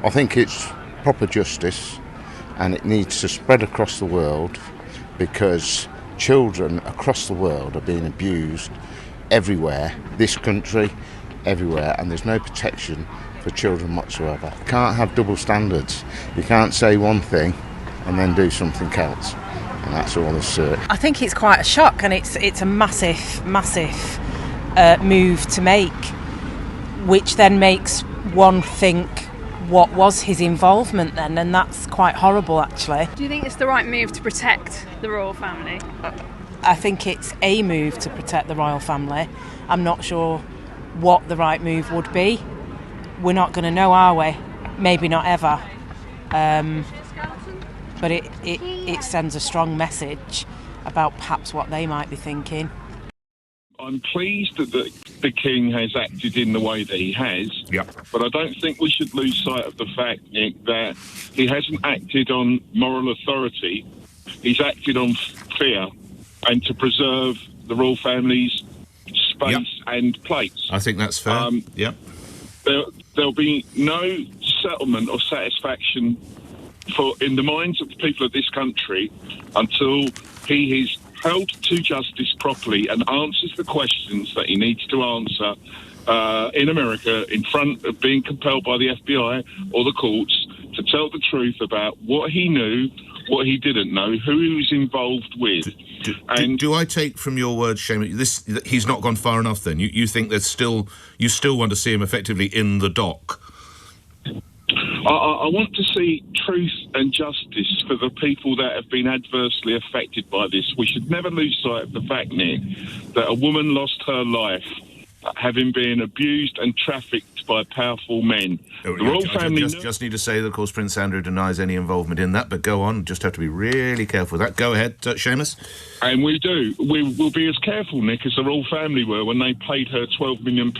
I think it's proper justice, and it needs to spread across the world, because children across the world are being abused everywhere, this country, everywhere, and there's no protection for children whatsoever. You can't have double standards. You can't say one thing and then do something else, and that's all there's to it. I think it's quite a shock, and it's a massive move to make, which then makes one think, what was his involvement then? And that's quite horrible, actually. Do you think it's the right move to protect the royal family? I think it's a move to protect the royal family. I'm not sure what the right move would be. We're not going to know, are we? Maybe not ever. But it sends a strong message about perhaps what they might be thinking. I'm pleased that the King has acted in the way that he has, but I don't think we should lose sight of the fact, Nick, that he hasn't acted on moral authority. He's acted on fear and to preserve the royal family's space and place. I think that's fair. There'll be no settlement or satisfaction in the minds of the people of this country until he is held to justice properly and answers the questions that he needs to answer in America in front of being compelled by the FBI or the courts to tell the truth about what he knew, what he didn't know, who he was involved with. Do I take from your words, Seamus, he's not gone far enough then? You think you still want to see him effectively in the dock? I want to see truth and justice for the people that have been adversely affected by this. We should never lose sight of the fact, Nick, that a woman lost her life having been abused and trafficked by powerful men. The royal family... Just need to say that, of course, Prince Andrew denies any involvement in that, but go on. Just have to be really careful with that. Go ahead, Seamus. And we do. We will be as careful, Nick, as the royal family were when they paid her £12 million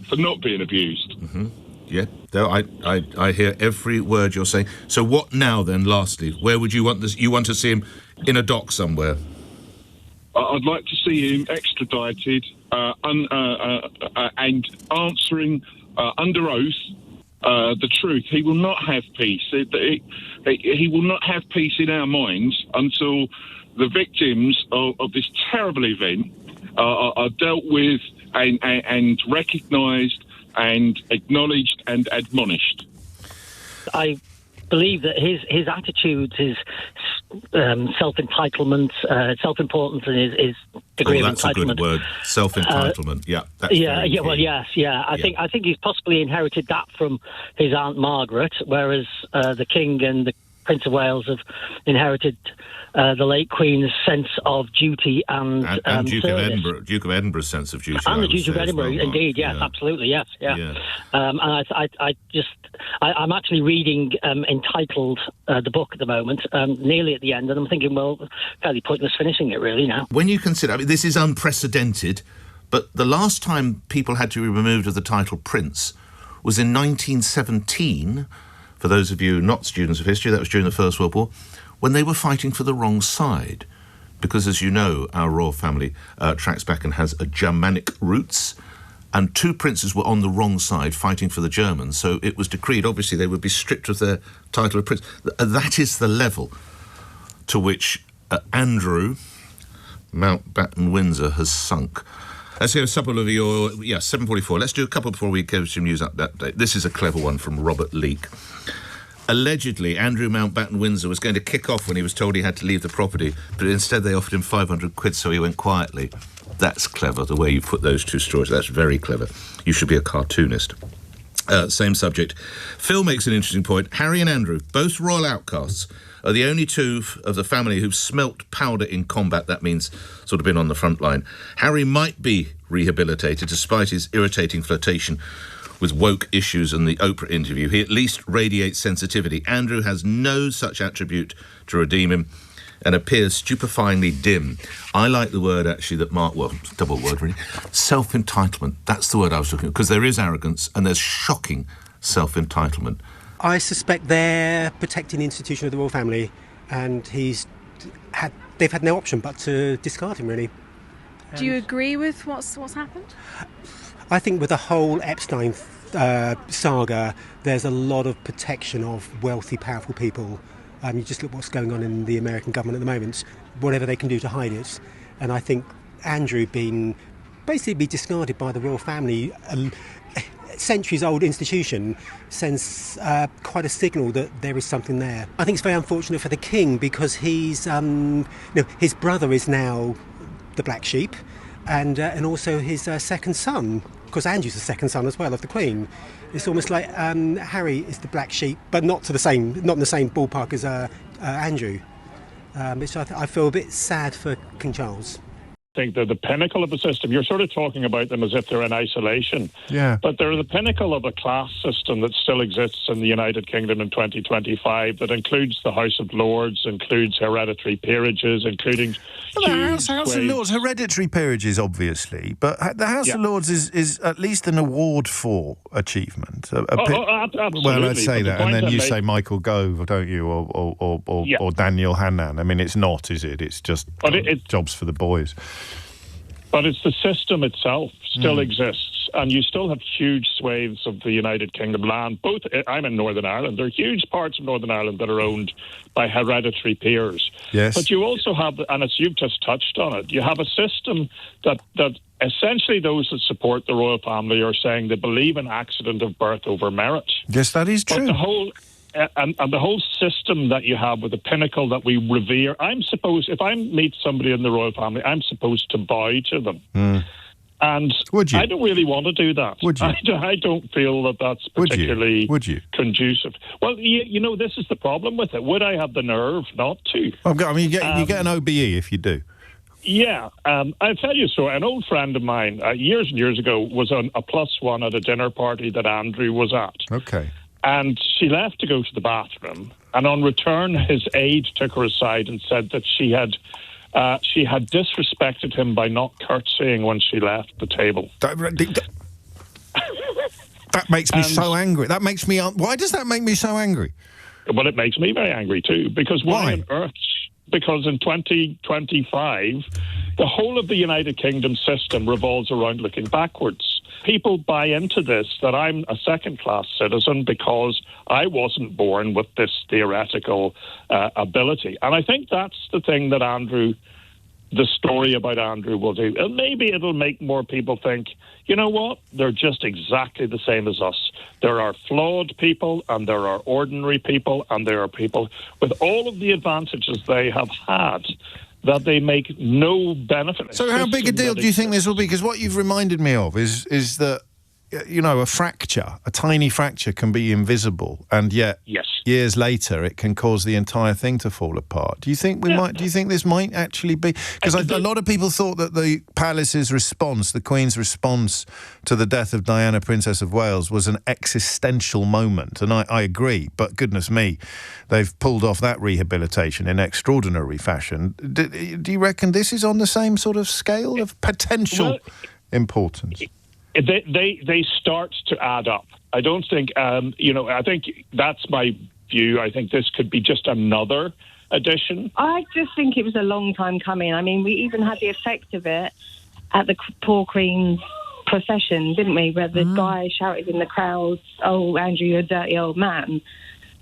for not being abused. Mm-hmm. Yeah, I hear every word you're saying. So what now, then, lastly? Where would you want this? You want to see him in a dock somewhere? I'd like to see him extradited and answering under oath the truth. He will not have peace. He will not have peace in our minds until the victims of this terrible event are dealt with and recognised and acknowledged and admonished. I believe that his attitude, his self-entitlement, self-importance, and his degree of entitlement. That's a good word, self-entitlement. I think he's possibly inherited that from his Aunt Margaret, whereas the King and the Prince of Wales have inherited the late Queen's sense of duty and Duke of Edinburgh's sense of duty, and the Duke of Edinburgh, indeed, yes, absolutely, yes, yeah. And I'm actually reading Entitled, the book at the moment, nearly at the end, and I'm thinking, well, fairly pointless finishing it really now. When you consider, this is unprecedented, but the last time people had to be removed of the title Prince was in 1917. For those of you not students of history, that was during the First World War, when they were fighting for the wrong side. Because, as you know, our royal family tracks back and has a Germanic roots, and two princes were on the wrong side fighting for the Germans, so it was decreed, obviously, they would be stripped of their title of prince. That is the level to which Andrew Mountbatten Windsor has sunk. Let's hear a couple of your... 7:44. Let's do a couple before we go to some news update. This is a clever one from Robert Leake. Allegedly, Andrew Mountbatten Windsor was going to kick off when he was told he had to leave the property, but instead they offered him 500 quid, so he went quietly. That's clever, the way you put those two stories. That's very clever. You should be a cartoonist. Same subject. Phil makes an interesting point. Harry and Andrew, both royal outcasts, are the only two of the family who've smelt powder in combat. That means sort of been on the front line. Harry might be rehabilitated despite his irritating flirtation with woke issues and the Oprah interview. He at least radiates sensitivity. Andrew has no such attribute to redeem him and appears stupefyingly dim. I like the word, actually, that Mark... Well, double word, really. Self-entitlement. That's the word I was looking at, because there is arrogance and there's shocking self-entitlement. I suspect they're protecting the institution of the royal family, and they've had no option but to discard him, really. Do you agree with what's happened? I think with the whole Epstein saga, there's a lot of protection of wealthy, powerful people. You just look what's going on in the American government at the moment, whatever they can do to hide it. And I think Andrew being basically discarded by the royal family, centuries-old institution, sends quite a signal that there is something there. I think it's very unfortunate for the king because he's, his brother is now the black sheep, and also his second son, because Andrew's the second son as well of the Queen. It's almost like Harry is the black sheep, but not in the same ballpark as Andrew. Which I feel a bit sad for King Charles. I think they're the pinnacle of the system. You're sort of talking about them as if they're in isolation. Yeah. But they're the pinnacle of a class system that still exists in the United Kingdom in 2025 that includes the House of Lords, includes hereditary peerages, including... The House of Lords, hereditary peerages, obviously, but the House of Lords is at least an award for achievement. Absolutely. Well, I'd say that, and then you say Michael Gove, don't you, or Daniel Hannan. I mean, it's not, is it? It's just jobs for the boys. But it's the system itself still exists, and you still have huge swathes of the United Kingdom land. I'm in Northern Ireland. There are huge parts of Northern Ireland that are owned by hereditary peers. Yes. But you also have, and as you've just touched on it, you have a system that essentially those that support the royal family are saying they believe in accident of birth over merit. Yes, that is true. But the whole... And the whole system that you have with the pinnacle that we revere, if I meet somebody in the royal family, I'm supposed to bow to them. And would you? I don't really want to do that. Would you? I don't feel that that's particularly conducive. Well, this is the problem with it. Would I have the nerve not to? I mean, you get an OBE if you do. Yeah, I'll tell you so. An old friend of mine, years and years ago, was on a +1 at a dinner party that Andrew was at. Okay. And she left to go to the bathroom. And on return, his aide took her aside and said that she had disrespected him by not curtsying when she left the table. That makes me so angry. Why does that make me so angry? Well, it makes me very angry too. Because why on earth? Because in 2025, the whole of the United Kingdom system revolves around looking backwards. People buy into this, that I'm a second-class citizen because I wasn't born with this theoretical ability. And I think that's the thing that the story about Andrew will do. And maybe it'll make more people think, you know what, they're just exactly the same as us. There are flawed people, and there are ordinary people, and there are people with all of the advantages they have had that they make no benefit. So how big a deal do you think this will be? Because what you've reminded me of is that, a tiny fracture can be invisible, and yet years later it can cause the entire thing to fall apart. Do you think do you think this might actually be? Because a lot of people thought that the palace's response, the Queen's response to the death of Diana, Princess of Wales, was an existential moment, and I agree, but goodness me, they've pulled off that rehabilitation in extraordinary fashion. Do you reckon this is on the same sort of scale of potential importance? They start to add up. I don't think, I think that's my view. I think this could be just another addition. I just think it was a long time coming. I mean, we even had the effect of it at the poor Queen's procession, didn't we? Where the guy shouted in the crowd, "Oh, Andrew, you're a dirty old man."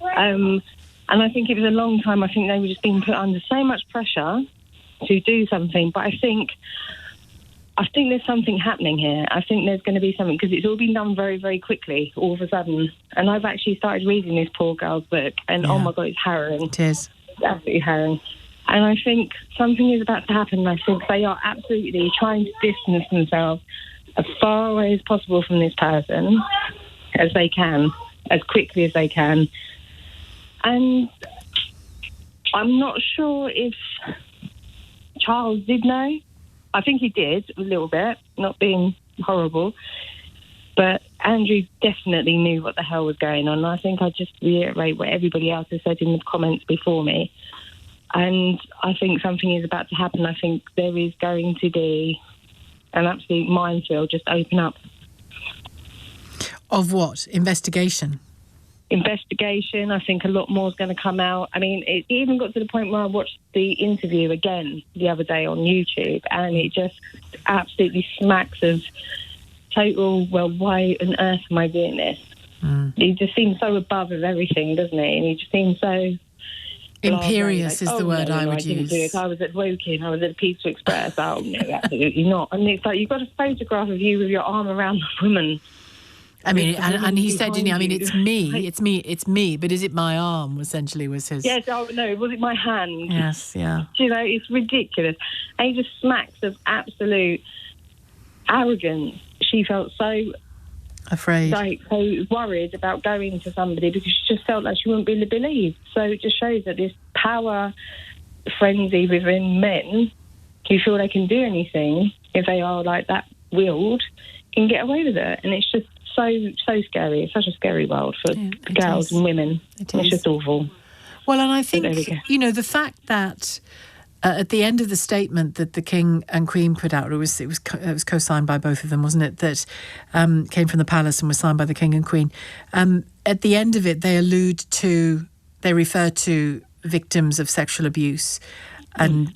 And I think it was a long time. I think they were just being put under so much pressure to do something. But I think there's something happening here. I think there's going to be something, because it's all been done very, very quickly, all of a sudden. And I've actually started reading this poor girl's book, and oh my God, it's harrowing. It is. It's absolutely harrowing. And I think something is about to happen. I think they are absolutely trying to distance themselves as far away as possible from this person as they can, as quickly as they can. And I'm not sure if Charles did know. I think he did, a little bit, not being horrible. But Andrew definitely knew what the hell was going on. I think I just reiterate what everybody else has said in the comments before me. And I think something is about to happen. I think there is going to be an absolute minefield just open up. Of what? Investigation? Investigation. I think a lot more is going to come out. I mean, it even got to the point where I watched the interview again the other day on YouTube, and it just absolutely smacks of total, well, why on earth am I doing this? He just seems so above of everything, doesn't he? And he just seems so... Imperious is the word I would use. Didn't do it. I was at Woking, I was at Pizza Express. Oh, no, absolutely not. And it's like, you've got a photograph of you with your arm around the woman. I mean, and he said, didn't he? I mean, it's me, but is it my arm, essentially, was his... Yes, oh, no, was it my hand? Yes, yeah. You know, it's ridiculous. And he just smacks of absolute arrogance. She felt so... afraid. Like, so worried about going to somebody because she just felt like she wouldn't be believed. So it just shows that this power frenzy within men who feel they can do anything, if they are like that willed, can get away with it. And it's just so scary. It's such a scary world for girls and women. It's just awful. Well, and I think, the fact that at the end of the statement that the King and Queen put out, it was co-signed by both of them, wasn't it? That came from the palace and was signed by the King and Queen. At the end of it, they refer to victims of sexual abuse, and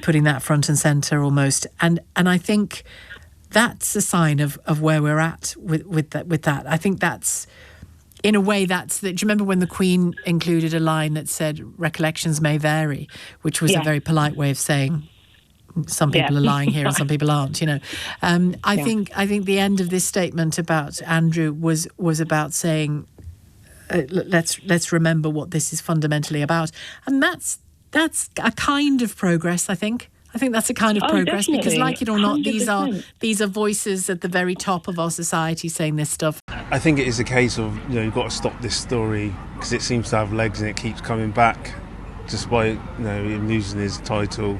putting that front and centre almost. And I think that's a sign of where we're at with that. I think that's, in a way, do you remember when the Queen included a line that said recollections may vary, which was a very polite way of saying some people are lying here and some people aren't, I think the end of this statement about Andrew was about saying let's remember what this is fundamentally about, and that's a kind of progress, I think. I think that's a kind of progress, definitely. Because, like it or not, 100%. these are voices at the very top of our society saying this stuff. I think it is a case of, you've got to stop this story because it seems to have legs and it keeps coming back, despite him losing his title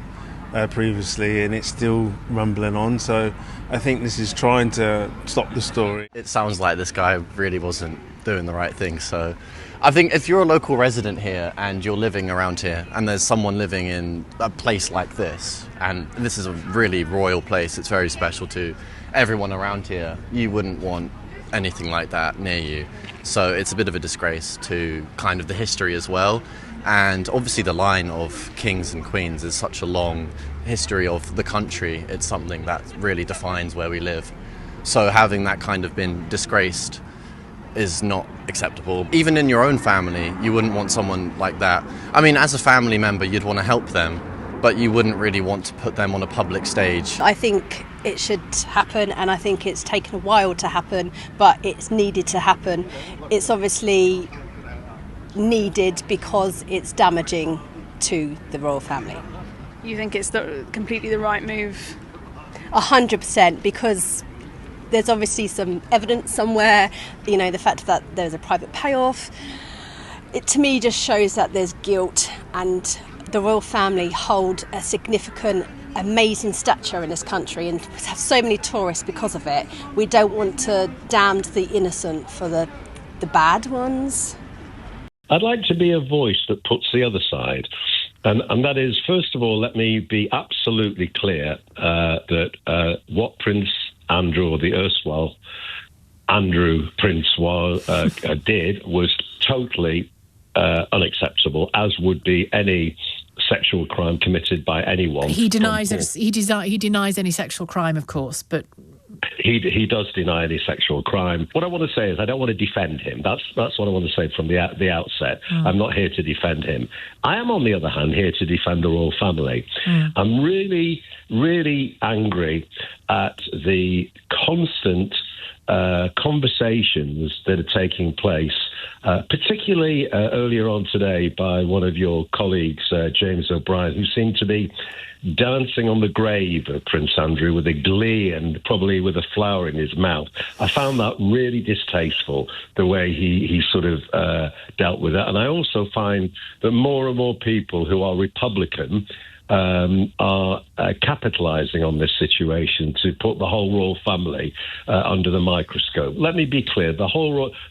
previously, and it's still rumbling on. So I think this is trying to stop the story. It sounds like this guy really wasn't doing the right thing. So I think if you're a local resident here and you're living around here and there's someone living in a place like this, and this is a really royal place, it's very special to everyone around here, you wouldn't want anything like that near you. So it's a bit of a disgrace to kind of the history as well. And obviously the line of kings and queens is such a long history of the country. It's something that really defines where we live. So having that kind of been disgraced is not acceptable. Even in your own family, you wouldn't want someone like that. I mean, as a family member, you'd want to help them, but you wouldn't really want to put them on a public stage. I think it should happen, and I think it's taken a while to happen, but it's needed to happen. It's obviously needed because it's damaging to the royal family. You think it's completely the right move? 100%, because there's obviously some evidence somewhere, the fact that there's a private payoff. It, to me, just shows that there's guilt, and the royal family hold a significant, amazing stature in this country and have so many tourists because of it. We don't want to damn the innocent for the bad ones. I'd like to be a voice that puts the other side. And that is, first of all, let me be absolutely clear that what Prince Andrew, or the erstwhile Andrew Prince, did was totally unacceptable, as would be any sexual crime committed by anyone. He denies any sexual crime, of course, but he does deny any sexual crime. What I want to say is I don't want to defend him. That's what I want to say from the outset. I'm not here to defend him. I am, on the other hand, here to defend the royal family. I'm really, really angry at the constant conversations that are taking place, particularly earlier on today by one of your colleagues, James O'Brien, who seemed to be dancing on the grave of Prince Andrew with a glee and probably with a flower in his mouth. I found that really distasteful, the way he sort of dealt with it. And I also find that more and more people who are Republican are capitalising on this situation to put the whole royal family under the microscope. Let me be clear: the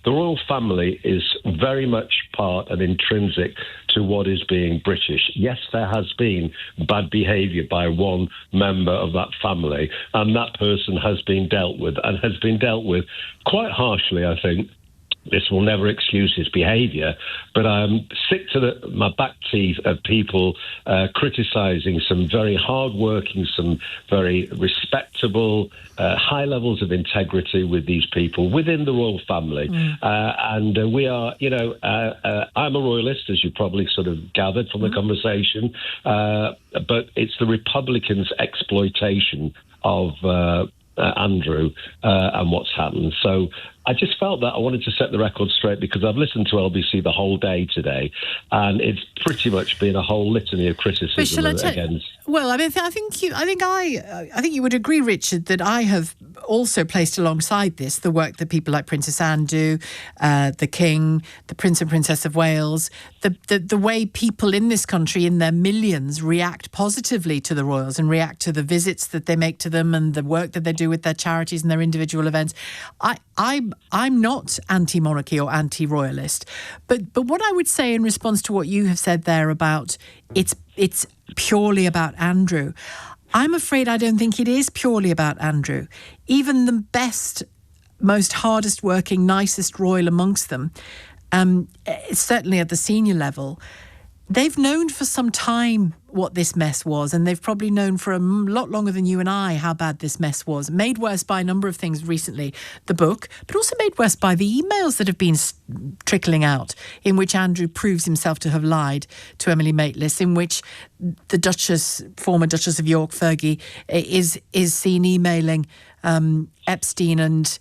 royal family is very much part and intrinsic to what is being British. Yes, there has been bad behaviour by one member of that family, and that person has been dealt with, and has been dealt with quite harshly, I think, this will never excuse his behaviour, but I'm sick to my back teeth of people criticising some very hard-working, some very respectable, high levels of integrity with these people within the royal family. And we are, I'm a royalist, as you probably sort of gathered from the conversation, but it's the Republicans' exploitation of Andrew and what's happened. So I just felt that I wanted to set the record straight, because I've listened to LBC the whole day today, and it's pretty much been a whole litany of criticism against. Well, I mean, I think you would agree, Richard, that I have also placed alongside this the work that people like Princess Anne do, the King, the Prince and Princess of Wales, the way people in this country, in their millions, react positively to the royals and react to the visits that they make to them and the work that they do with their charities and their individual events. I'm not anti-monarchy or anti-royalist, but what I would say in response to what you have said there about it's purely about Andrew, I'm afraid I don't think it is purely about Andrew. Even the best, most hardest working, nicest royal amongst them, certainly at the senior level, they've known for some time what this mess was, and they've probably known for a lot longer than you and I how bad this mess was. Made worse by a number of things recently, the book, but also made worse by the emails that have been trickling out, in which Andrew proves himself to have lied to Emily Maitlis, in which the former Duchess of York, Fergie, is seen emailing Epstein and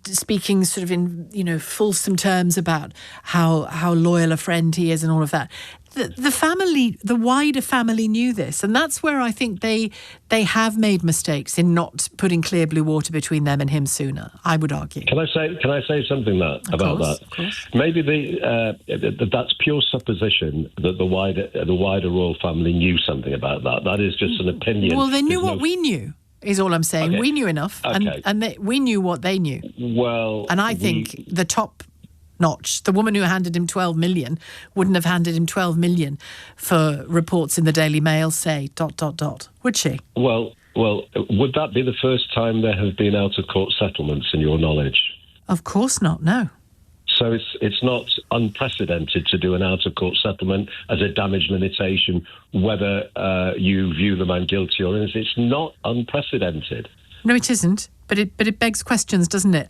speaking sort of in fulsome terms about how loyal a friend he is and all of that. The family, the wider family, knew this, and that's where I think they have made mistakes in not putting clear blue water between them and him sooner, I would argue. Can I say something about that? Of course. Maybe that's pure supposition that the wider royal family knew something about that. That is just an opinion. Well, they knew what we knew, is all I'm saying. Okay. We knew enough, and we knew what they knew. Well, and I think the top notch, the woman who handed him 12 million wouldn't have handed him 12 million for reports in the Daily Mail say ... would she? Well, would that be the first time there have been out-of-court settlements in your knowledge? Of course not, no. So it's not unprecedented to do an out-of-court settlement as a damage limitation, whether you view the man guilty or innocent. It's not unprecedented. No, it isn't. But it begs questions, doesn't it?